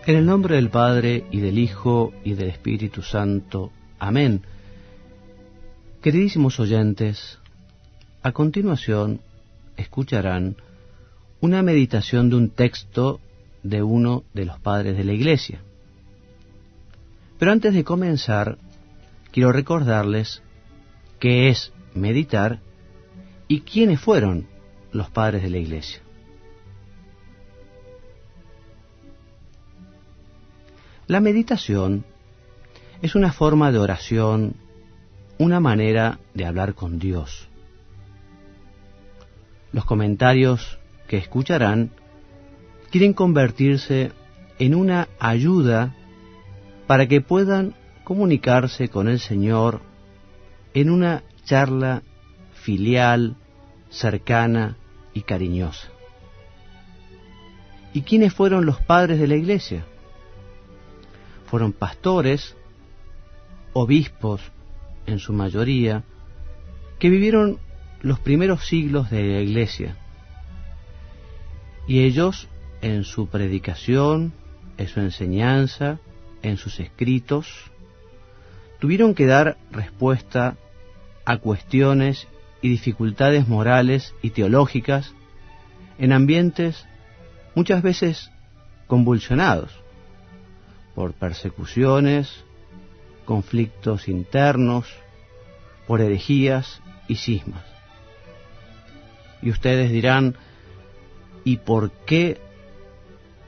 En el nombre del Padre, y del Hijo, y del Espíritu Santo. Amén. Queridísimos oyentes, a continuación escucharán una meditación de un texto de uno de los padres de la Iglesia. Pero antes de comenzar, quiero recordarles qué es meditar y quiénes fueron los padres de la Iglesia. La meditación es una forma de oración, una manera de hablar con Dios. Los comentarios que escucharán quieren convertirse en una ayuda para que puedan comunicarse con el Señor en una charla filial, cercana y cariñosa. ¿Y quiénes fueron los padres de la Iglesia? Fueron pastores, obispos en su mayoría, que vivieron los primeros siglos de la Iglesia. Y ellos, en su predicación, en su enseñanza, en sus escritos, tuvieron que dar respuesta a cuestiones y dificultades morales y teológicas en ambientes muchas veces convulsionados por persecuciones, conflictos internos, por herejías y cismas. Y ustedes dirán, ¿y por qué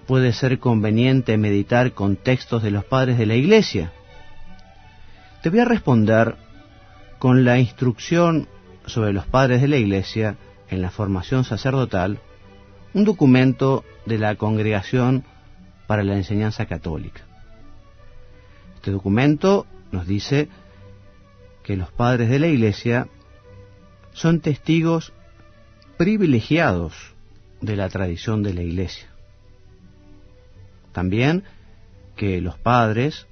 puede ser conveniente meditar con textos de los padres de la Iglesia? Te voy a responder con la instrucción sobre los padres de la Iglesia en la formación sacerdotal, un documento de la Congregación para la Enseñanza Católica. Este documento nos dice que los padres de la Iglesia son testigos privilegiados de la tradición de la Iglesia. También que los padres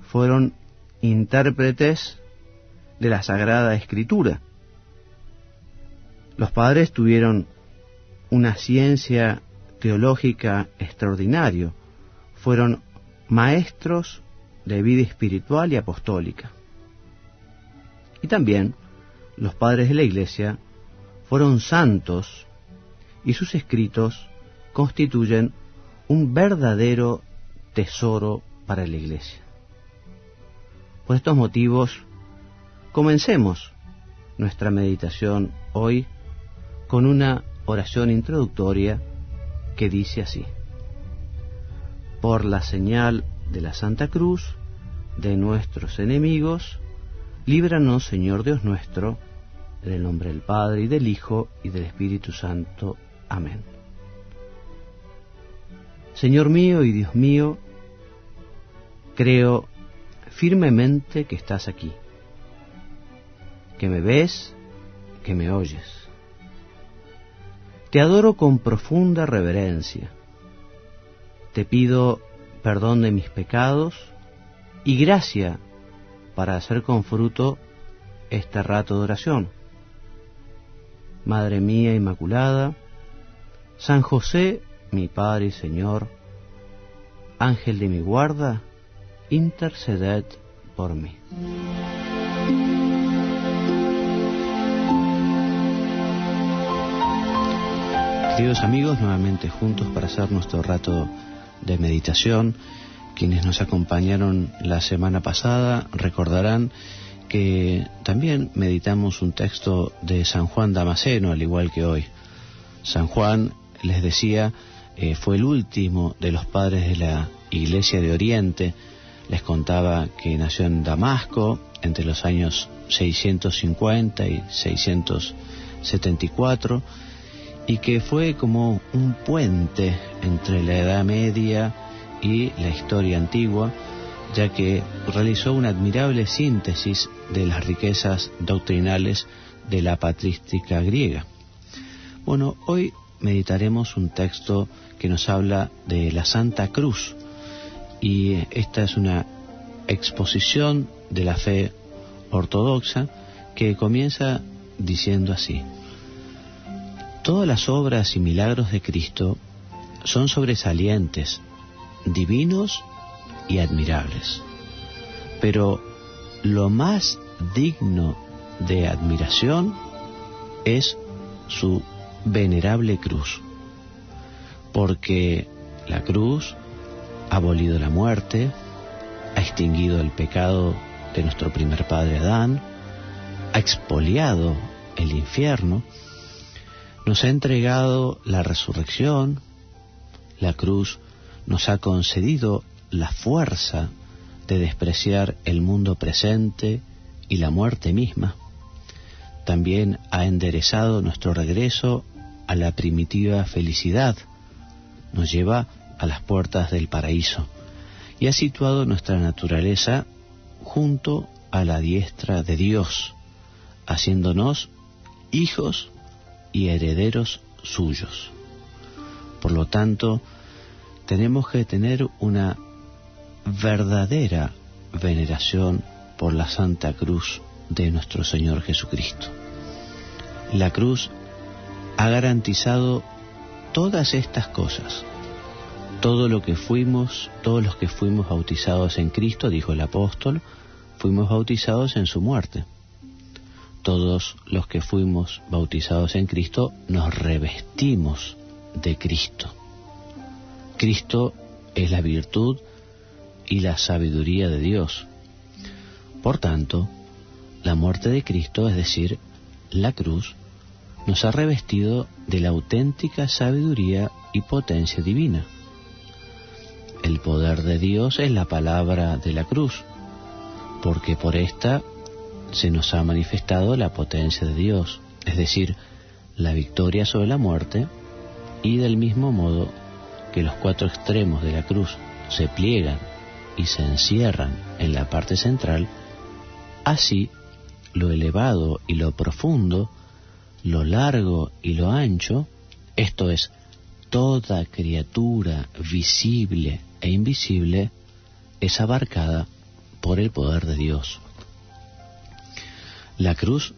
fueron intérpretes de la Sagrada Escritura. Los padres tuvieron una ciencia teológica extraordinaria, fueron maestros de vida espiritual y apostólica. Y también los padres de la Iglesia fueron santos y sus escritos constituyen un verdadero tesoro para la Iglesia. Por estos motivos, comencemos nuestra meditación hoy con una oración introductoria que dice así: por la señal de la Santa Cruz de nuestros enemigos, líbranos, Señor Dios nuestro, en el nombre del Padre, y del Hijo, y del Espíritu Santo. Amén. Señor mío y Dios mío, creo firmemente que estás aquí, que me ves, que me oyes. Te adoro con profunda reverencia. Te pido perdón de mis pecados y gracia para hacer con fruto este rato de oración. Madre mía Inmaculada, San José, mi Padre y Señor, Ángel de mi guarda, interceded por mí. Queridos amigos, nuevamente juntos para hacer nuestro rato de meditación. Quienes nos acompañaron la semana pasada recordarán que también meditamos un texto de San Juan Damasceno, al igual que hoy. San Juan, les decía, fue el último de los padres de la Iglesia de Oriente. Les contaba que nació en Damasco entre los años 650 y 674, y que fue como un puente entre la Edad Media y la historia antigua, ya que realizó una admirable síntesis de las riquezas doctrinales de la patrística griega. Bueno, hoy meditaremos un texto que nos habla de la Santa Cruz, y esta es una exposición de la fe ortodoxa que comienza diciendo así: todas las obras y milagros de Cristo son sobresalientes, divinos y admirables. Pero lo más digno de admiración es su venerable cruz, porque la cruz ha abolido la muerte, ha extinguido el pecado de nuestro primer padre Adán, ha expoliado el infierno, nos ha entregado la resurrección. La cruz nos ha concedido la fuerza de despreciar el mundo presente y la muerte misma. También ha enderezado nuestro regreso a la primitiva felicidad, nos lleva a las puertas del paraíso y ha situado nuestra naturaleza junto a la diestra de Dios, haciéndonos hijos y herederos suyos. Por lo tanto, tenemos que tener una verdadera veneración por la Santa Cruz de nuestro Señor Jesucristo. La cruz ha garantizado todas estas cosas. Todos los que fuimos bautizados en Cristo, dijo el apóstol, fuimos bautizados en su muerte. Todos los que fuimos bautizados en Cristo nos revestimos de Cristo. Cristo es la virtud y la sabiduría de Dios. Por tanto, la muerte de Cristo, es decir, la cruz, nos ha revestido de la auténtica sabiduría y potencia divina. El poder de Dios es la palabra de la cruz, porque por esta se nos ha manifestado la potencia de Dios, es decir, la victoria sobre la muerte, y del mismo modo que los cuatro extremos de la cruz se pliegan y se encierran en la parte central, así lo elevado y lo profundo, lo largo y lo ancho, esto es, toda criatura visible e invisible, es abarcada por el poder de Dios. La cruz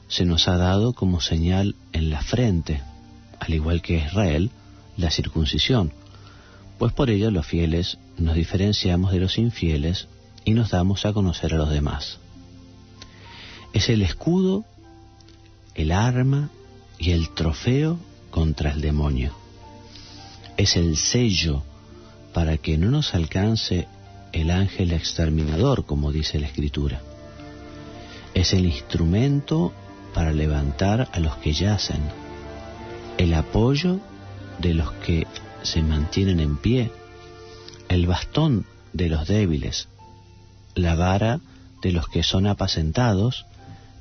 se nos ha dado como señal en la frente, al igual que Israel, la circuncisión, pues por ello los fieles nos diferenciamos de los infieles y nos damos a conocer a los demás. Es el escudo, el arma y el trofeo contra el demonio. Es el sello para que no nos alcance el ángel exterminador, como dice la Escritura. Es el instrumento para levantar a los que yacen, el apoyo de los que se mantienen en pie, el bastón de los débiles, la vara de los que son apacentados,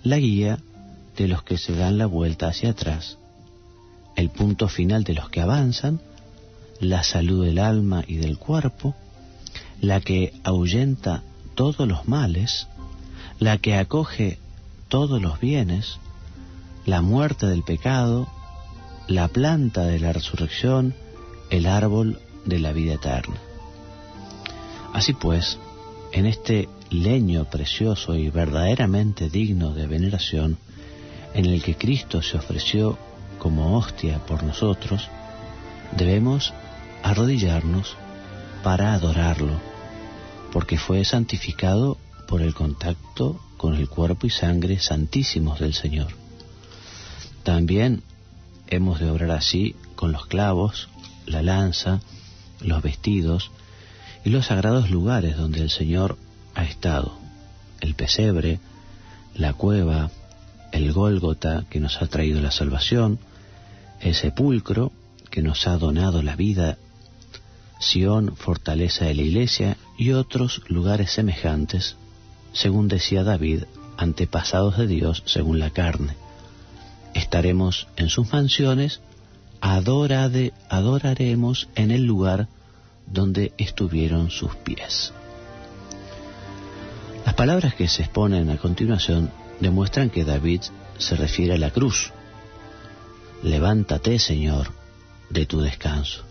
la guía de los que se dan la vuelta hacia atrás, el punto final de los que avanzan, la salud del alma y del cuerpo, la que ahuyenta todos los males, la que acoge todos los bienes, la muerte del pecado, la planta de la resurrección, el árbol de la vida eterna. Así pues, en este leño precioso y verdaderamente digno de veneración, en el que Cristo se ofreció como hostia por nosotros, debemos arrodillarnos para adorarlo, porque fue santificado por el contacto con el cuerpo y sangre santísimos del Señor. También hemos de obrar así con los clavos, la lanza, los vestidos y los sagrados lugares donde el Señor ha estado, el pesebre, la cueva, el Gólgota que nos ha traído la salvación, el sepulcro que nos ha donado la vida, Sión, fortaleza de la Iglesia, y otros lugares semejantes, según decía David, antepasados de Dios según la carne. Estaremos en sus mansiones, adoraremos en el lugar donde estuvieron sus pies. Las palabras que se exponen a continuación demuestran que David se refiere a la cruz. Levántate, Señor, de tu descanso.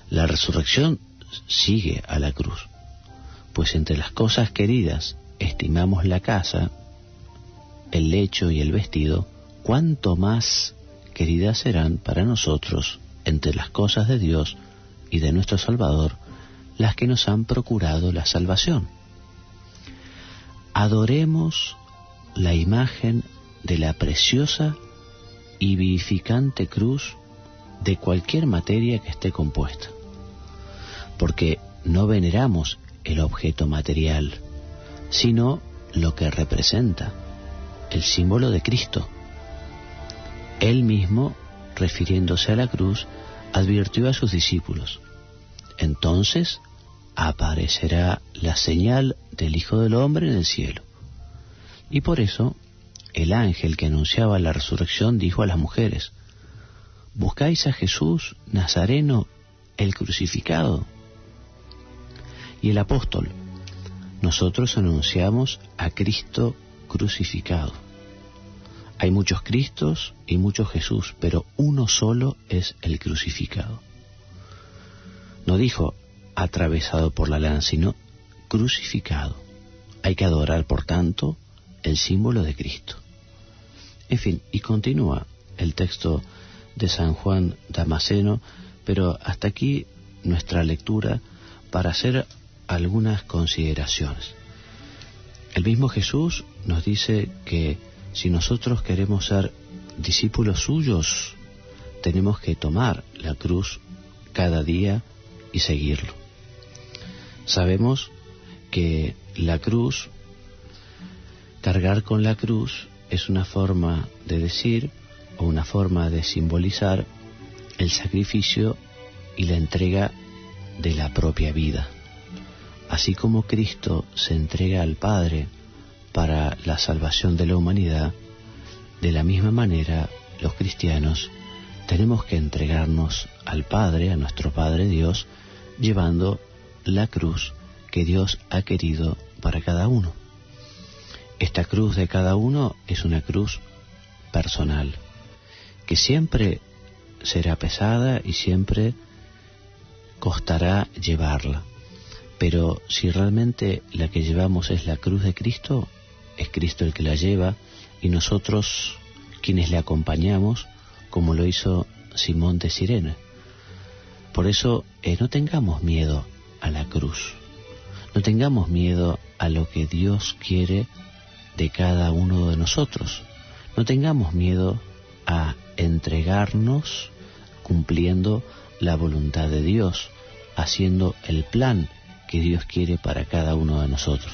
La resurrección sigue a la cruz, pues entre las cosas queridas estimamos la casa, el lecho y el vestido, cuánto más queridas serán para nosotros entre las cosas de Dios y de nuestro Salvador las que nos han procurado la salvación. Adoremos la imagen de la preciosa y vivificante cruz de cualquier materia que esté compuesta, porque no veneramos el objeto material, sino lo que representa, el símbolo de Cristo. Él mismo, refiriéndose a la cruz, advirtió a sus discípulos: entonces aparecerá la señal del Hijo del Hombre en el cielo. Y por eso el ángel que anunciaba la resurrección dijo a las mujeres: ¿buscáis a Jesús Nazareno, el crucificado? Y el apóstol: nosotros anunciamos a Cristo crucificado. Hay muchos Cristos y muchos Jesús, pero uno solo es el crucificado. No dijo atravesado por la lanza, sino crucificado. Hay que adorar, por tanto, el símbolo de Cristo. En fin, y continúa el texto de San Juan Damasceno, pero hasta aquí nuestra lectura para hacer algunas consideraciones. El mismo Jesús nos dice que si nosotros queremos ser discípulos suyos, tenemos que tomar la cruz cada día y seguirlo. Sabemos que la cruz, cargar con la cruz, es una forma de decir o una forma de simbolizar el sacrificio y la entrega de la propia vida. Así como Cristo se entrega al Padre para la salvación de la humanidad, de la misma manera los cristianos tenemos que entregarnos al Padre, a nuestro Padre Dios, llevando la cruz que Dios ha querido para cada uno. Esta cruz de cada uno es una cruz personal, que siempre será pesada y siempre costará llevarla. Pero si realmente la que llevamos es la cruz de Cristo, es Cristo el que la lleva y nosotros quienes le acompañamos, como lo hizo Simón de Cirene. Por eso no tengamos miedo a la cruz, no tengamos miedo a lo que Dios quiere de cada uno de nosotros, no tengamos miedo a entregarnos cumpliendo la voluntad de Dios, haciendo el plan que Dios quiere para cada uno de nosotros.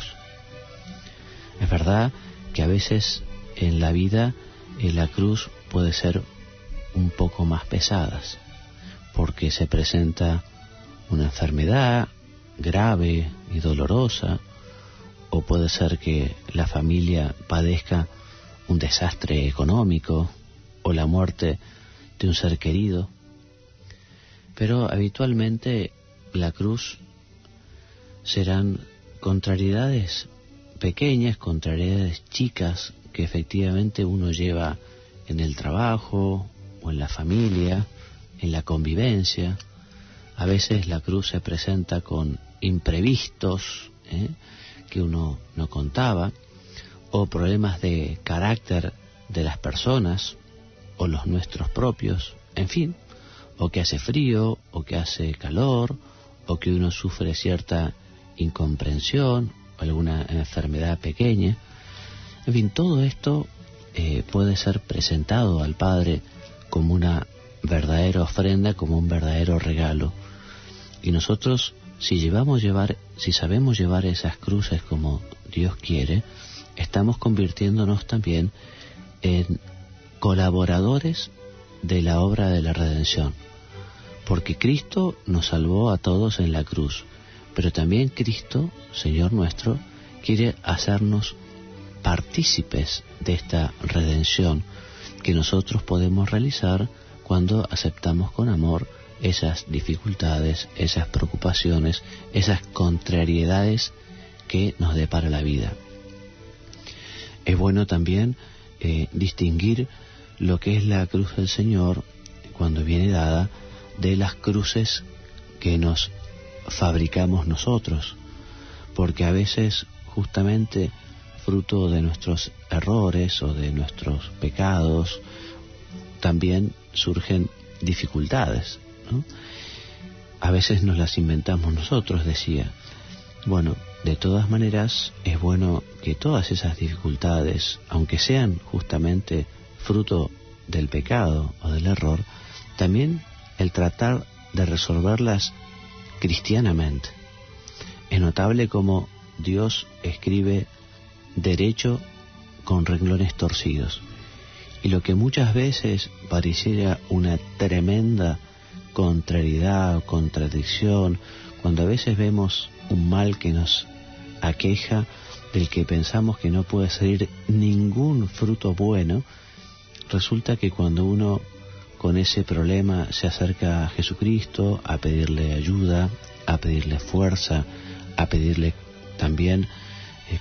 Es verdad que a veces en la vida la cruz puede ser un poco más pesada, porque se presenta una enfermedad grave y dolorosa, o puede ser que la familia padezca un desastre económico o la muerte de un ser querido. Pero habitualmente la cruz serán contrariedades pequeñas, contrariedades chicas que efectivamente uno lleva en el trabajo o en la familia, en la convivencia. A veces la cruz se presenta con imprevistos que uno no contaba, o problemas de carácter de las personas o los nuestros propios, en fin, o que hace frío o que hace calor, o que uno sufre cierta incomprensión o alguna enfermedad pequeña. En fin, todo esto puede ser presentado al Padre como una verdadera ofrenda, como un verdadero regalo. Y nosotros, si sabemos llevar esas cruces como Dios quiere, estamos convirtiéndonos también en colaboradores de la obra de la redención. Porque Cristo nos salvó a todos en la cruz, pero también Cristo, Señor nuestro, quiere hacernos partícipes de esta redención que nosotros podemos realizar cuando aceptamos con amor esas dificultades, esas preocupaciones, esas contrariedades que nos depara la vida. Es bueno también distinguir lo que es la cruz del Señor cuando viene dada de las cruces que nos fabricamos nosotros, porque a veces justamente fruto de nuestros errores o de nuestros pecados también surgen dificultades, ¿no? a veces nos las inventamos nosotros, decía. Bueno, de todas maneras es bueno que todas esas dificultades, aunque sean justamente fruto del pecado o del error, también el tratar de resolverlas cristianamente. Es notable cómo Dios escribe derecho con renglones torcidos. Y lo que muchas veces pareciera una tremenda contrariedad o contradicción, cuando a veces vemos un mal que nos aqueja, del que pensamos que no puede salir ningún fruto bueno, resulta que cuando uno con ese problema se acerca a Jesucristo a pedirle ayuda, a pedirle fuerza, a pedirle también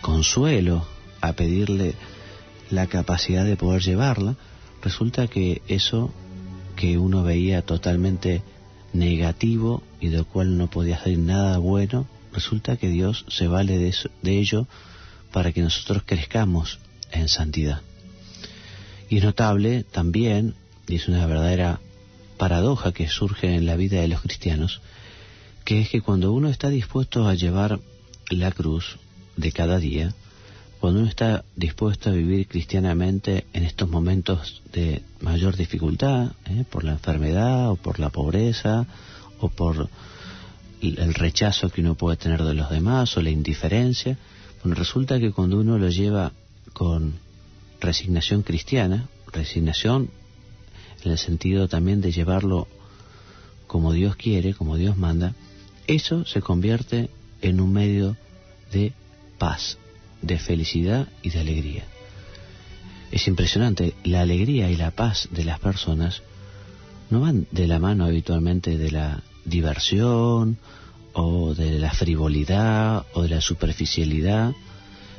consuelo, a pedirle la capacidad de poder llevarla, resulta que eso que uno veía totalmente negativo y del cual no podía salir nada bueno, resulta que Dios se vale de ello para que nosotros crezcamos en santidad. Y es notable también, y es una verdadera paradoja que surge en la vida de los cristianos, que es que cuando uno está dispuesto a llevar la cruz de cada día, cuando uno está dispuesto a vivir cristianamente en estos momentos de mayor dificultad, por la enfermedad o por la pobreza o por el rechazo que uno puede tener de los demás o la indiferencia, bueno, resulta que cuando uno lo lleva con resignación cristiana, resignación en el sentido también de llevarlo como Dios quiere, como Dios manda, eso se convierte en un medio de paz, de felicidad y de alegría. Es impresionante, la alegría y la paz de las personas no van de la mano habitualmente de la diversión o de la frivolidad o de la superficialidad,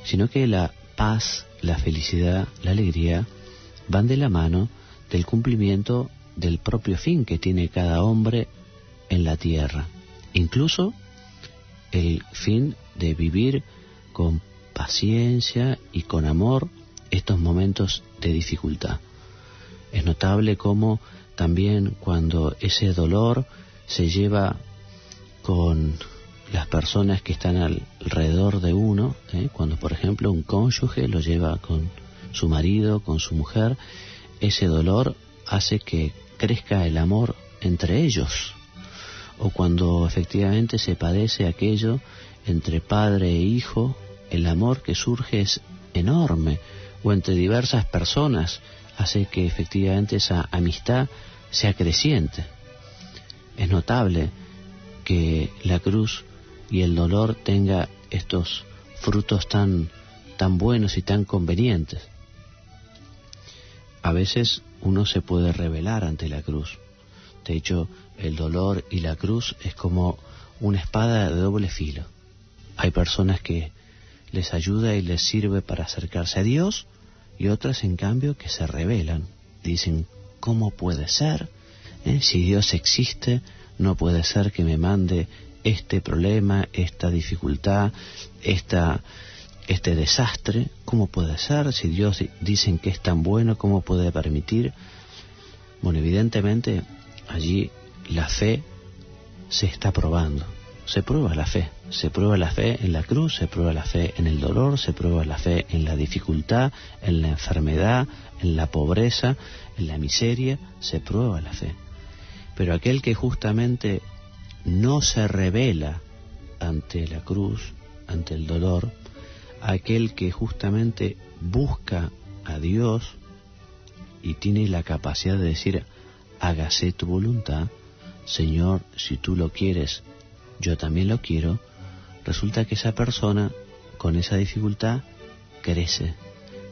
sino que la paz, la felicidad, la alegría van de la mano del cumplimiento del propio fin que tiene cada hombre en la tierra, incluso el fin de vivir con paciencia y con amor estos momentos de dificultad. Es notable cómo también cuando ese dolor se lleva con las personas que están alrededor de uno, cuando por ejemplo un cónyuge lo lleva con su marido, con su mujer, ese dolor hace que crezca el amor entre ellos. O cuando efectivamente se padece aquello entre padre e hijo, el amor que surge es enorme, o entre diversas personas hace que efectivamente esa amistad sea creciente. Es notable que la cruz y el dolor tenga estos frutos tan buenos y tan convenientes. A veces uno se puede rebelar ante la cruz. De hecho, el dolor y la cruz es como una espada de doble filo. Hay personas que les ayuda y les sirve para acercarse a Dios, y otras en cambio que se rebelan. Dicen, ¿cómo puede ser? Si Dios existe, no puede ser que me mande este problema, esta dificultad, este desastre. ¿Cómo puede ser? Si Dios dicen que es tan bueno, ¿cómo puede permitir? Bueno, evidentemente allí la fe se está probando. Se prueba la fe en la cruz, se prueba la fe en el dolor, se prueba la fe en la dificultad, en la enfermedad, en la pobreza, en la miseria, se prueba la fe. Pero aquel que justamente no se rebela ante la cruz, ante el dolor, aquel que justamente busca a Dios y tiene la capacidad de decir, hágase tu voluntad, Señor, si tú lo quieres, yo también lo quiero, resulta que esa persona con esa dificultad crece,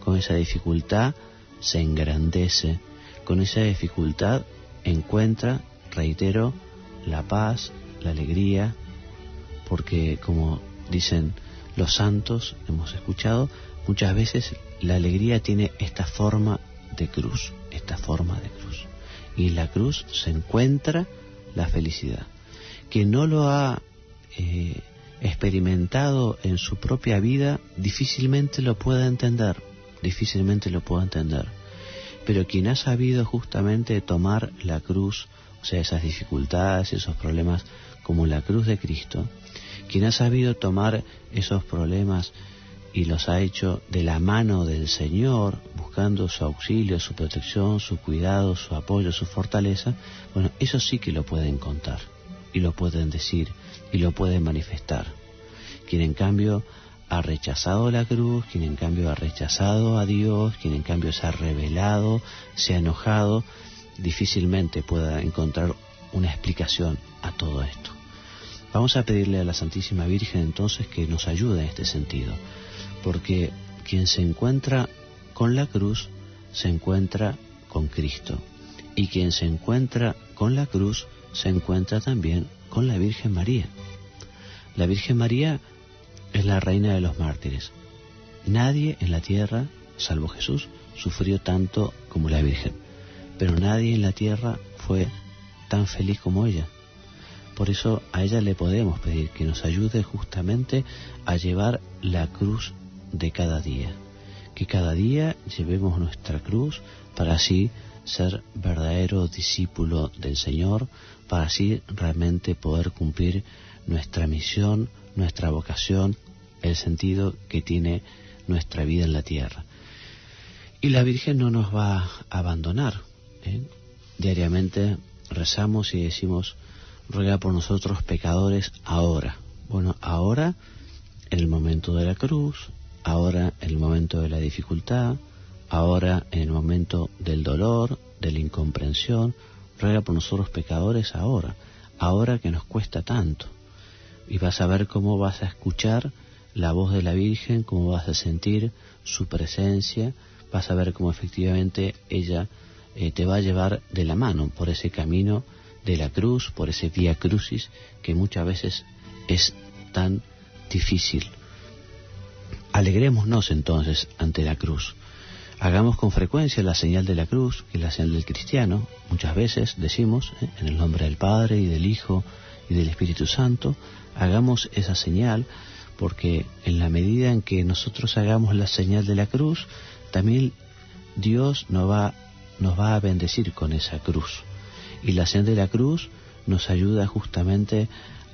con esa dificultad se engrandece, con esa dificultad encuentra, reitero, la paz, la alegría, porque como dicen los santos, hemos escuchado, muchas veces la alegría tiene esta forma de cruz, y en la cruz se encuentra la felicidad. Quien no lo ha experimentado en su propia vida difícilmente lo pueda entender, pero quien ha sabido justamente tomar la cruz, o sea, esas dificultades, esos problemas como la cruz de Cristo, quien ha sabido tomar esos problemas y los ha hecho de la mano del Señor, buscando su auxilio, su protección, su cuidado, su apoyo, su fortaleza, bueno, eso sí que lo pueden contar, y lo pueden decir, y lo pueden manifestar. Quien en cambio ha rechazado la cruz, quien en cambio ha rechazado a Dios, quien en cambio se ha rebelado, se ha enojado, difícilmente pueda encontrar una explicación a todo esto. Vamos a pedirle a la Santísima Virgen entonces que nos ayude en este sentido, porque quien se encuentra con la cruz se encuentra con Cristo, y quien se encuentra con la cruz se encuentra también con la Virgen María. La Virgen María es la reina de los mártires. Nadie en la tierra, salvo Jesús, sufrió tanto como la Virgen, pero nadie en la tierra fue tan feliz como ella. Por eso a ella le podemos pedir que nos ayude justamente a llevar la cruz de cada día, que cada día llevemos nuestra cruz para así ser verdadero discípulo del Señor, para así realmente poder cumplir nuestra misión, nuestra vocación, el sentido que tiene nuestra vida en la tierra. Y la Virgen no nos va a abandonar, ¿eh? Diariamente rezamos y decimos: ruega por nosotros pecadores ahora. Bueno, ahora en el momento de la cruz, ahora en el momento de la dificultad, ahora en el momento del dolor, de la incomprensión. Ruega por nosotros pecadores ahora, ahora que nos cuesta tanto. Y vas a ver cómo vas a escuchar la voz de la Virgen, cómo vas a sentir su presencia, vas a ver cómo efectivamente ella te va a llevar de la mano por ese camino de la cruz, por ese vía crucis que muchas veces es tan difícil. Alegrémonos entonces ante la cruz. Hagamos con frecuencia la señal de la cruz, que es la señal del cristiano. Muchas veces decimos, en el nombre del Padre y del Hijo y del Espíritu Santo, hagamos esa señal, porque en la medida en que nosotros hagamos la señal de la cruz, también Dios nos va a bendecir con esa cruz. Y la señal de la cruz nos ayuda justamente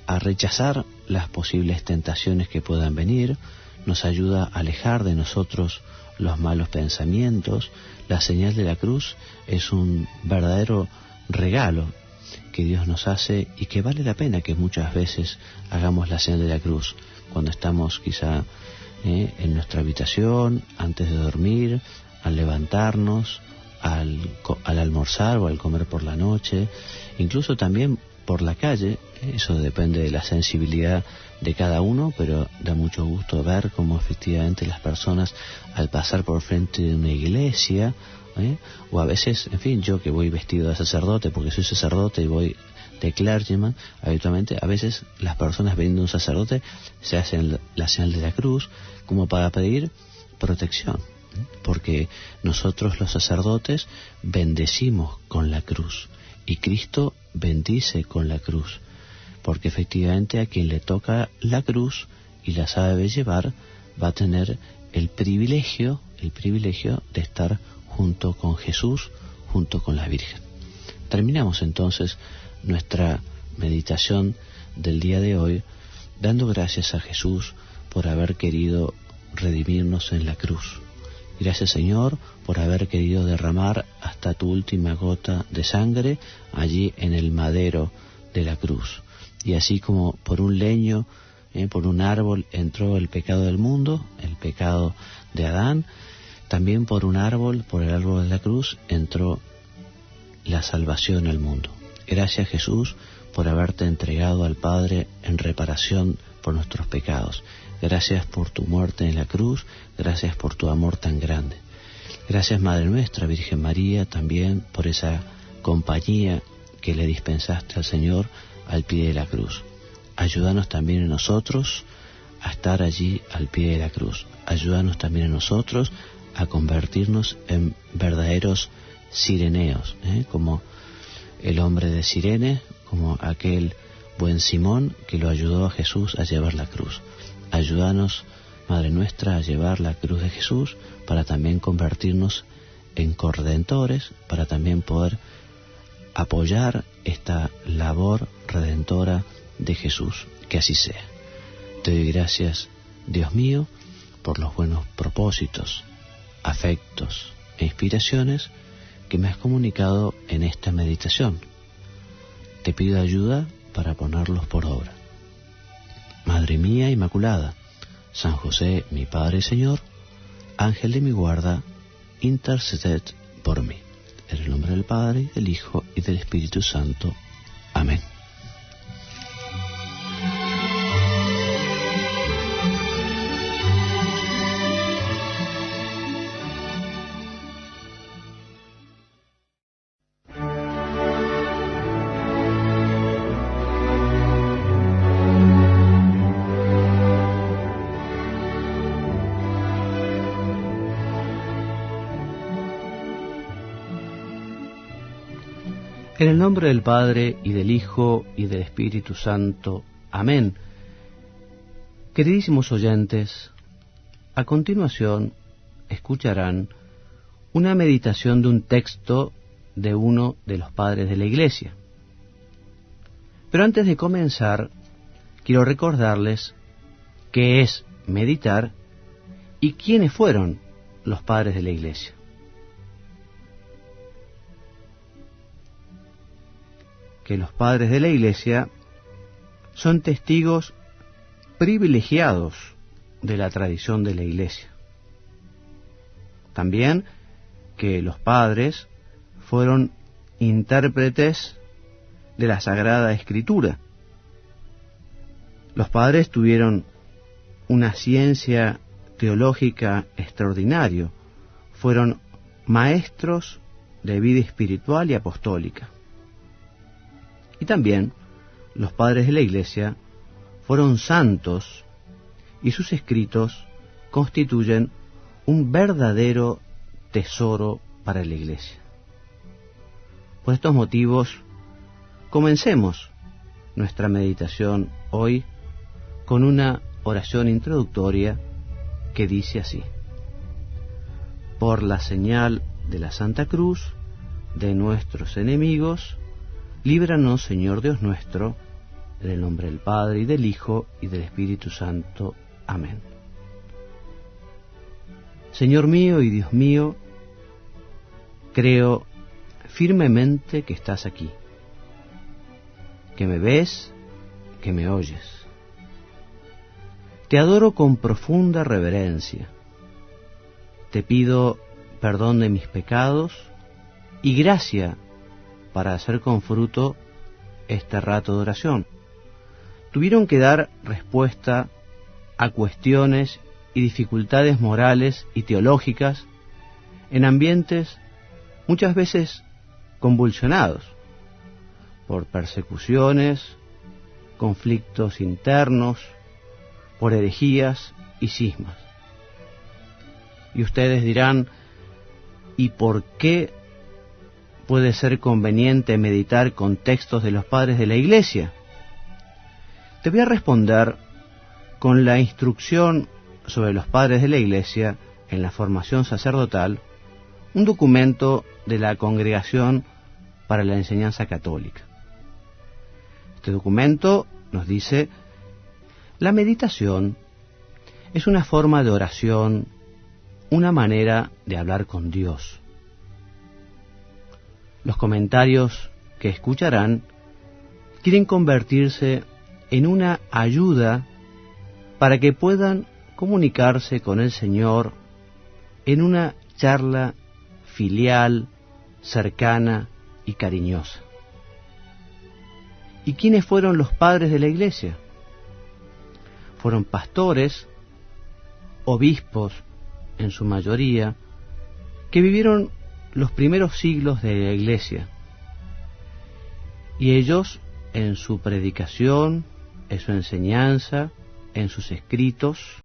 a rechazar las posibles tentaciones que puedan venir, nos ayuda a alejar de nosotros los malos pensamientos. La señal de la cruz es un verdadero regalo que Dios nos hace y que vale la pena que muchas veces hagamos la señal de la cruz cuando estamos quizá en nuestra habitación, antes de dormir, al levantarnos, al almorzar o al comer por la noche, incluso también por la calle. Eso depende de la sensibilidad de cada uno, pero da mucho gusto ver cómo efectivamente las personas al pasar por frente de una iglesia, o a veces, en fin, yo que voy vestido de sacerdote porque soy sacerdote y voy de clergyman, habitualmente a veces las personas viendo un sacerdote se hacen la señal de la cruz como para pedir protección, porque nosotros los sacerdotes bendecimos con la cruz y Cristo bendice con la cruz, porque efectivamente a quien le toca la cruz y la sabe llevar va a tener el privilegio de estar junto con Jesús, junto con la Virgen. Terminamos entonces nuestra meditación del día de hoy dando gracias a Jesús por haber querido redimirnos en la cruz. Gracias, Señor, por haber querido derramar hasta tu última gota de sangre allí en el madero de la cruz. Y así como por un leño, por un árbol entró el pecado del mundo, el pecado de Adán, también por un árbol, por el árbol de la cruz, entró la salvación al mundo. Gracias, Jesús, por haberte entregado al Padre en reparación por nuestros pecados. Gracias por tu muerte en la cruz, gracias por tu amor tan grande. Gracias, Madre nuestra, Virgen María, también por esa compañía que le dispensaste al Señor al pie de la cruz. Ayúdanos también en nosotros a estar allí al pie de la cruz. Ayúdanos también en nosotros a convertirnos en verdaderos sireneos, como el hombre de Cirene, como aquel buen Simón que lo ayudó a Jesús a llevar la cruz. Ayúdanos, Madre nuestra, a llevar la cruz de Jesús para también convertirnos en corredentores, para también poder apoyar esta labor redentora de Jesús. Que así sea. Te doy gracias, Dios mío, por los buenos propósitos, afectos e inspiraciones que me has comunicado en esta meditación. Te pido ayuda para ponerlos por obra. Madre mía Inmaculada, San José, mi Padre y Señor, Ángel de mi guarda, interceded por mí. En el nombre del Padre, del Hijo y del Espíritu Santo. Amén. En el nombre del Padre, y del Hijo, y del Espíritu Santo. Amén. Queridísimos oyentes, a continuación escucharán una meditación de un texto de uno de los padres de la Iglesia. Pero antes de comenzar, quiero recordarles qué es meditar y quiénes fueron los padres de la Iglesia. Que los padres de la Iglesia son testigos privilegiados de la tradición de la Iglesia. También que los padres fueron intérpretes de la Sagrada Escritura. Los padres tuvieron una ciencia teológica extraordinaria, fueron maestros de vida espiritual y apostólica. Y también los padres de la Iglesia fueron santos y sus escritos constituyen un verdadero tesoro para la Iglesia. Por estos motivos, comencemos nuestra meditación hoy con una oración introductoria que dice así: por la señal de la Santa Cruz de nuestros enemigos, líbranos, Señor Dios nuestro, en el nombre del Padre, y del Hijo, y del Espíritu Santo. Amén. Señor mío y Dios mío, creo firmemente que estás aquí, que me ves, que me oyes. Te adoro con profunda reverencia. Te pido perdón de mis pecados y gracia para hacer con fruto este rato de oración. Tuvieron que dar respuesta a cuestiones y dificultades morales y teológicas en ambientes muchas veces convulsionados por persecuciones, conflictos internos, por herejías y cismas. Y ustedes dirán, ¿y por qué puede ser conveniente meditar con textos de los padres de la Iglesia? Te voy a responder con la instrucción sobre los padres de la Iglesia en la formación sacerdotal, un documento de la Congregación para la Enseñanza Católica. Este documento nos dice: la meditación es una forma de oración, una manera de hablar con Dios. Los comentarios que escucharán quieren convertirse en una ayuda para que puedan comunicarse con el Señor en una charla filial, cercana y cariñosa. ¿Y quiénes fueron los padres de la Iglesia? Fueron pastores, obispos en su mayoría, que vivieron los primeros siglos de la Iglesia. Y ellos, en su predicación, en su enseñanza, en sus escritos,